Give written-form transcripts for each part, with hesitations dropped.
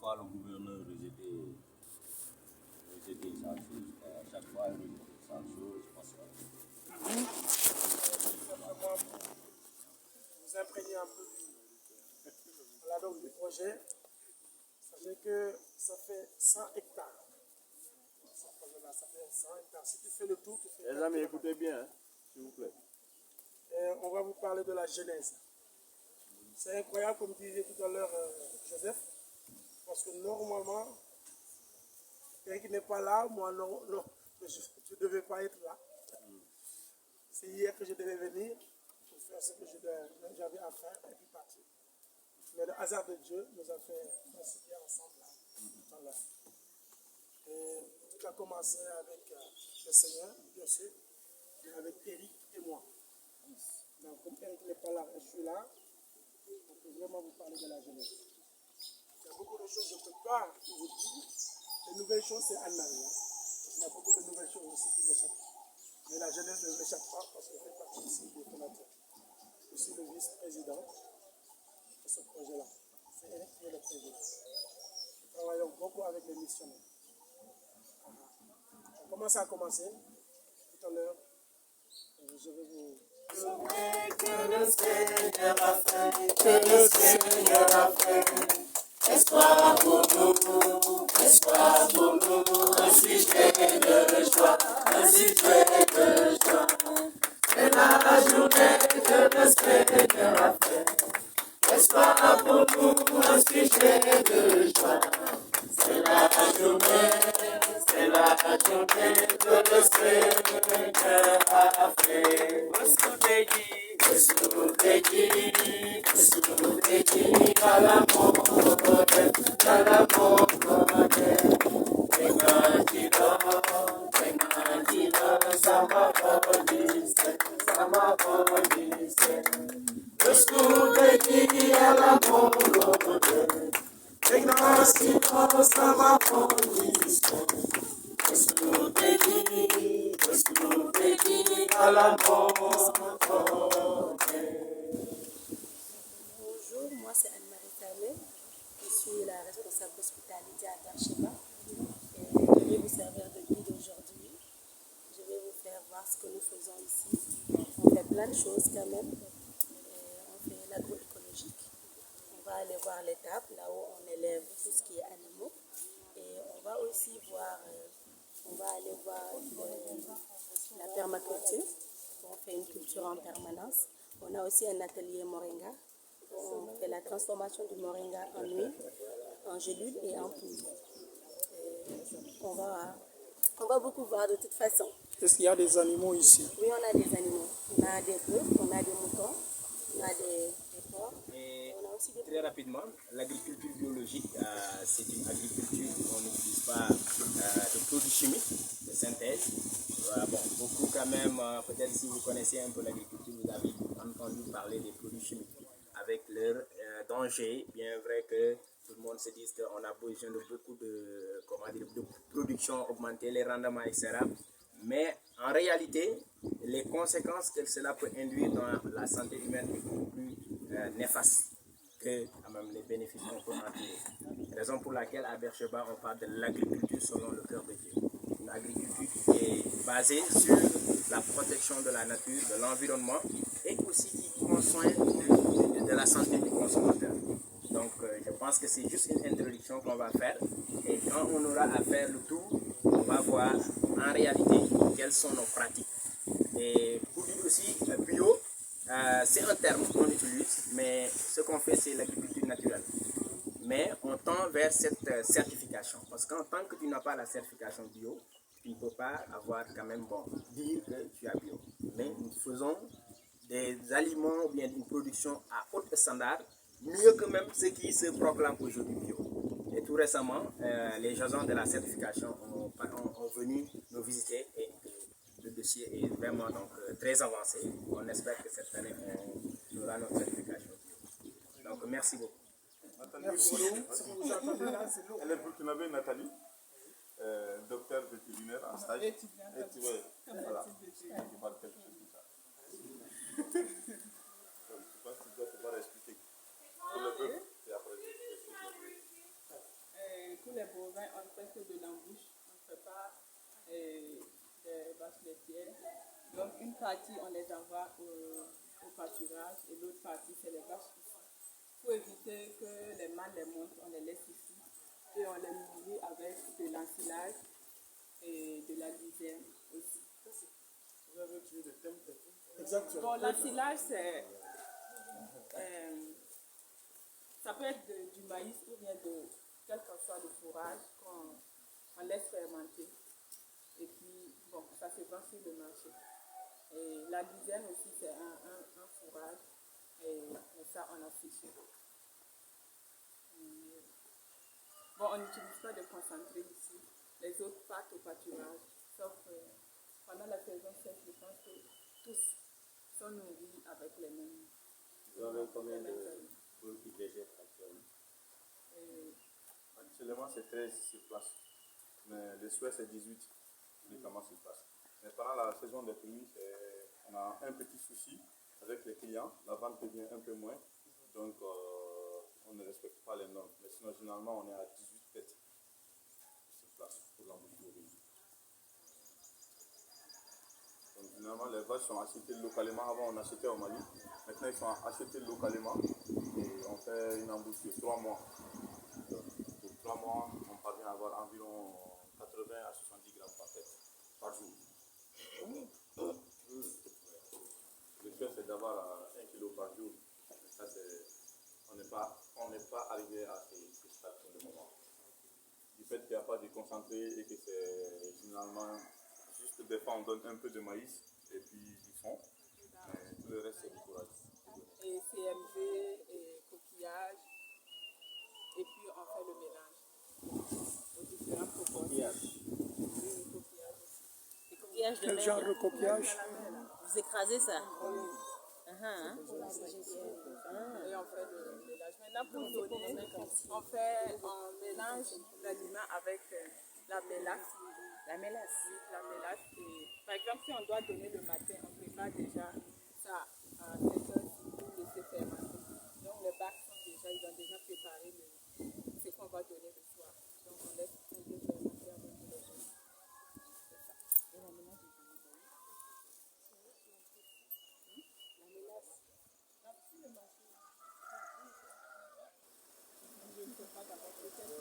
fois le gouverneur rejetait sa chose, à chaque fois il rejetait sa chose parce que Simplement pour vous imprégner un peu voilà, donc, du projet. Sachez que ça fait 100 hectares. Ce projet-là, ça fait 100 hectares. Si tu fais le tour, tu fais. Les amis, écoutez bien, hein, s'il vous plaît. Et on va vous parler de la genèse. C'est incroyable, comme disait tout à l'heure Joseph, parce que normalement, quelqu'un qui n'est pas là, moi non, je ne devais pas être là. C'est hier que je devais venir pour faire ce que j'avais à faire et puis partir. Mais le hasard de Dieu nous a fait coïncider ensemble là, tout à l'heure. Et tout a commencé avec le Seigneur, bien sûr, mais avec Eric et moi. Donc, comme Eric n'est pas là, je suis là, on peut vraiment vous parler de la jeunesse. Il y a beaucoup de choses que je ne peux pas vous dire. Les nouvelles choses, c'est Anne-Marie. Hein. Il y a beaucoup de nouvelles choses aussi qui m'échappent. Mais la jeunesse ne m'échappe pas parce qu'elle fait partie ici des fondateurs. Je suis le vice-président de ce projet-là. C'est Eric qui est le président. Nous travaillons beaucoup avec les missionnaires. On commence à commencer. Tout à l'heure, je vais vous... Que le Seigneur a fait, que le Seigneur a fait. Espoir pour nous, un sujet de joie, un sujet de joie. C'est la journée que le Seigneur a fait. Espoir pour nous, un sujet de joie. C'est la journée que le Seigneur a fait. Bonjour, moi c'est Anne-Marie Tamé. Je suis la responsable d'hospitalité à Beersheba. Et je vais vous servir de guide aujourd'hui. Je vais vous faire voir ce que nous faisons ici. On fait plein de choses quand même. On fait l'agroécologique. On va aller voir l'étape, là où on élève tout ce qui est animaux. Et on va aussi voir, on va aller voir la permaculture. On fait une culture en permanence. On a aussi un atelier moringa. On fait la transformation du moringa en huile, en gélule et en poudre. On va beaucoup voir de toute façon. Est-ce qu'il y a des animaux ici? Oui, on a des animaux. On a des bœufs, on a des moutons, on a des porcs. Et On a aussi des très rapidement, l'agriculture biologique, c'est une agriculture où on n'utilise pas de produits chimiques de synthèse. Bon, beaucoup quand même, peut-être si vous connaissez un peu l'agriculture, vous avez entendu parler des produits chimiques avec leurs dangers. Bien vrai que tout le monde se dit qu'on a besoin de beaucoup de production augmentée, les rendements, etc. Mais en réalité, les conséquences que cela peut induire dans la santé humaine est beaucoup plus néfaste que même les bénéfices qu'on peut en tirer. Raison pour laquelle à Beersheba, on parle de l'agriculture selon le cœur de Dieu. Une agriculture qui est basée sur la protection de la nature, de l'environnement et aussi qui prend soin de la santé du consommateur. Donc je pense que c'est juste une introduction qu'on va faire et quand on aura à faire le tour, on va voir en réalité quelles sont nos pratiques. Et pour dire aussi bio, c'est un terme qu'on utilise, mais ce qu'on fait c'est l'agriculture naturelle. Mais on tend vers cette certification parce qu'en tant que tu n'as pas la certification bio, tu ne peux pas avoir quand même dire que tu as bio. Mais nous faisons des aliments ou bien une production à haut standard, mieux que même ceux qui se proclament aujourd'hui bio. Et tout récemment, les agents de la certification ont venu nous visiter et le dossier est vraiment donc, très avancé. On espère que cette année, on aura notre certification bio. Donc, merci beaucoup. Merci. Elle est burkinabé, Nathalie, docteur vétérinaire en stage. Et voilà, tu parles quelque chose de ça. Je pense que tu dois pouvoir expliquer pour le bœuf et après je vais expliquer. artificielles. Donc une partie, on les envoie au pâturage et l'autre partie, c'est les vaches ici. Pour éviter que les mâles les montent, on les laisse ici et on les nourrit avec de l'ensilage et de la luzerne aussi. Vous avez utilisé des thèmes techniques. Exactement. Bon, l'ensilage, c'est... ça peut être du maïs ou bien de quel que soit le fourrage qu'on laisse fermenter. Et puis, bon, ça se vend sur le marché. Et la luzerne aussi, c'est un fourrage. Et ça, on a fiché. Bon, on n'utilise pas de concentré ici. Les autres partent au pâturage. Sauf pendant la saison sèche, je pense que tous sont nourris avec les mêmes. Vous avez combien de poules qui végètent actuellement? Actuellement, c'est 13 sur place. Mais le souhait, c'est 18 médicaments sur place. Mais pendant la saison des pluies, on a un petit souci avec les clients. La vente devient un peu moins. Donc, on ne respecte pas les normes. Mais sinon, généralement, on est à 18 têtes sur place pour l'embouchure. Donc, généralement, les vaches sont achetées localement. Avant, on achetait au Mali. Maintenant, ils sont achetés localement. Et on fait une embouche de 3 mois. Donc, pour 3 mois, on parvient à avoir environ 80 à 70 grammes par tête, par jour. Le fait, c'est d'avoir 1 kilo par jour. Ça, on n'est pas arrivé à ce stade pour le moment. Du fait qu'il n'y a pas de concentré et que c'est généralement juste des fois on donne un peu de maïs et puis du fond. Mais tout le reste, c'est du courage. Et CMV et coquillage. Et puis on fait le mélange aux différentes proportions. Oui, coquillage aussi. Les coquillages de Quel mer. genre de coquillage? Vous écrasez ça? Et on fait le mélange. Maintenant, pour donner, on mélange l'aliment avec la mélasse. La mélasse. La mélasse. Et, par exemple, si on doit donner le matin, on prépare déjà ça à 7 heures pour laisser fermenter. Donc les bacs sont déjà, ils ont déjà préparé ce qu'on va donner le soir. Donc on laisse un peu fermenter avant de le donner. C'est ça. Et la mélasse, la mélasse. Non, si le marché. Je ne sais pas d'abord peut-être.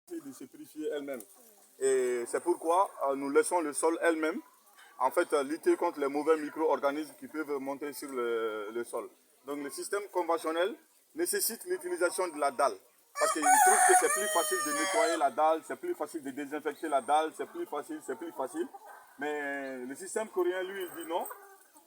De se purifier elle-même. Et c'est pourquoi nous laissons le sol elle-même, en fait, lutter contre les mauvais micro-organismes qui peuvent monter sur le sol. Donc le système conventionnel nécessite l'utilisation de la dalle. Parce qu'ils trouvent que c'est plus facile de nettoyer la dalle, c'est plus facile de désinfecter la dalle, c'est plus facile. Mais le système coréen, lui, il dit non.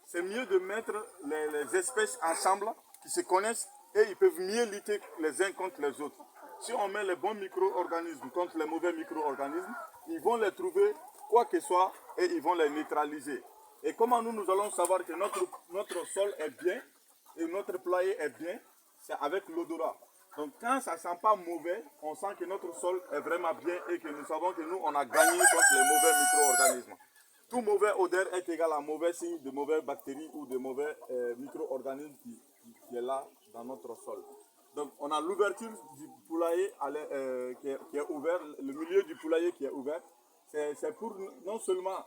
C'est mieux de mettre les espèces ensemble qui se connaissent et ils peuvent mieux lutter les uns contre les autres. Si on met les bons micro-organismes contre les mauvais micro-organismes, ils vont les trouver quoi que ce soit et ils vont les neutraliser. Et comment nous allons savoir que notre sol est bien et notre poulailler est bien? C'est avec l'odorat. Donc quand ça ne sent pas mauvais, on sent que notre sol est vraiment bien et que nous savons que nous, on a gagné contre les mauvais micro-organismes. Tout mauvais odeur est égal à mauvais signe de mauvaises bactéries ou de mauvais micro-organismes qui est là dans notre sol. Donc on a l'ouverture du poulailler qui est ouvert, le milieu du poulailler qui est ouvert. C'est pour non seulement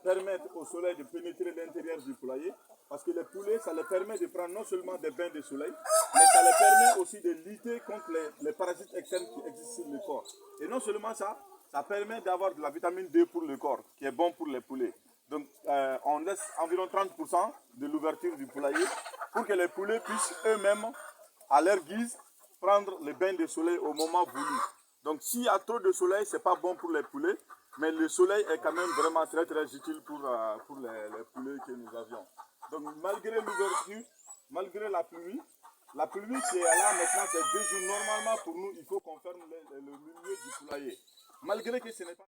permettre au soleil de pénétrer l'intérieur du poulailler, parce que les poulets, ça les permet de prendre non seulement des bains de soleil, mais ça les permet aussi de lutter contre les parasites externes qui existent sur le corps. Et non seulement ça, ça permet d'avoir de la vitamine D pour le corps, qui est bon pour les poulets. Donc on laisse environ 30% de l'ouverture du poulailler pour que les poulets puissent eux-mêmes, à leur guise, prendre le bain de soleil au moment voulu. Donc s'il y a trop de soleil, ce n'est pas bon pour les poulets, mais le soleil est quand même vraiment très très utile pour les poulets que nous avions. Donc malgré l'ouverture, malgré la pluie qui est là maintenant, c'est 2 jours. Normalement pour nous, il faut qu'on ferme le milieu du poulailler. Malgré que ce n'est pas...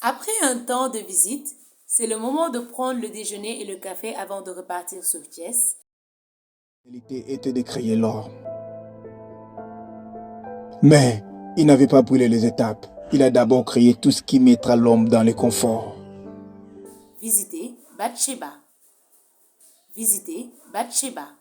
Après un temps de visite, c'est le moment de prendre le déjeuner et le café avant de repartir sur Thiès. L'idée était de créer l'or. Mais il n'avait pas brûlé les étapes. Il a d'abord créé tout ce qui mettra l'homme dans le confort. Visiter, Bathsheba. Visitez Bathsheba.